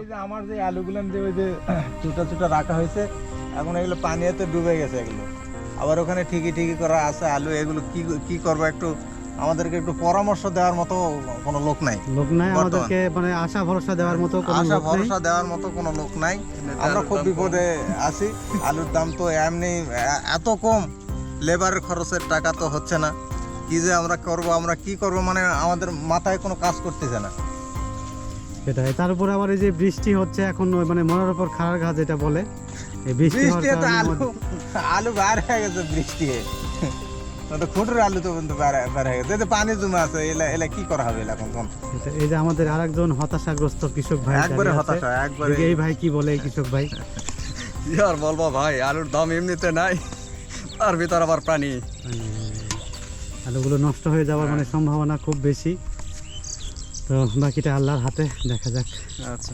যে আমার যে আলুগুলো যে ওই যে চুটা চুটা রাখা হয়েছে, এখন এগুলো পানিতে ডুবে গেছে এগুলো। আবার ওখানে ঠিকই করা আছে আলু, এগুলো কি কি করবো একটু আমাদেরকে একটু পরামর্শ দেওয়ার মতো কোনো লোক নাই। আমাদেরকে মানে আশা ভরসা দেওয়ার মতো কোনো আশা লোক নেই। ভরসা দেওয়ার মতো কোনো লোক নাই। আমরা খুব বিপদে আছি। আলুর দাম তো এমনি এত কম, লেবারের খরচের টাকা তো হচ্ছে না। কি যে আমরা করব, আমরা কি করব, মানে আমাদের মাথায় কোনো কাজ করতেছে না। সেটাই, তার উপর আবার এই যে বৃষ্টি হচ্ছে এখন, মানে মরার উপর খাড়ার ঘা যেটা বলে, এই বৃষ্টি হওয়ার বৃষ্টি তো কারণে আলু বার হয়ে গেছে বৃষ্টি খুঁটের আলু তো কিন্তু বার হয়ে গেছে, এতে পানি জমে আছে। এলা কি করা হবে এখন? এই যে আমাদের আরেকজন হতাশাগ্রস্ত কৃষক ভাই একবারে দাঁড়িয়ে আছে। হতাশা, একবারে। এই ভাই কি বলে, এই কৃষক ভাই? কি আর বলবো ভাই, আলুর দাম এমনিতে নাই, তার ভিতর আবার পানি। আলুগুলো নষ্ট হয়ে যাওয়ার মানে সম্ভাবনা খুব বেশি। তো বাকিটা আল্লাহর হাতে, দেখা যাক। আচ্ছা।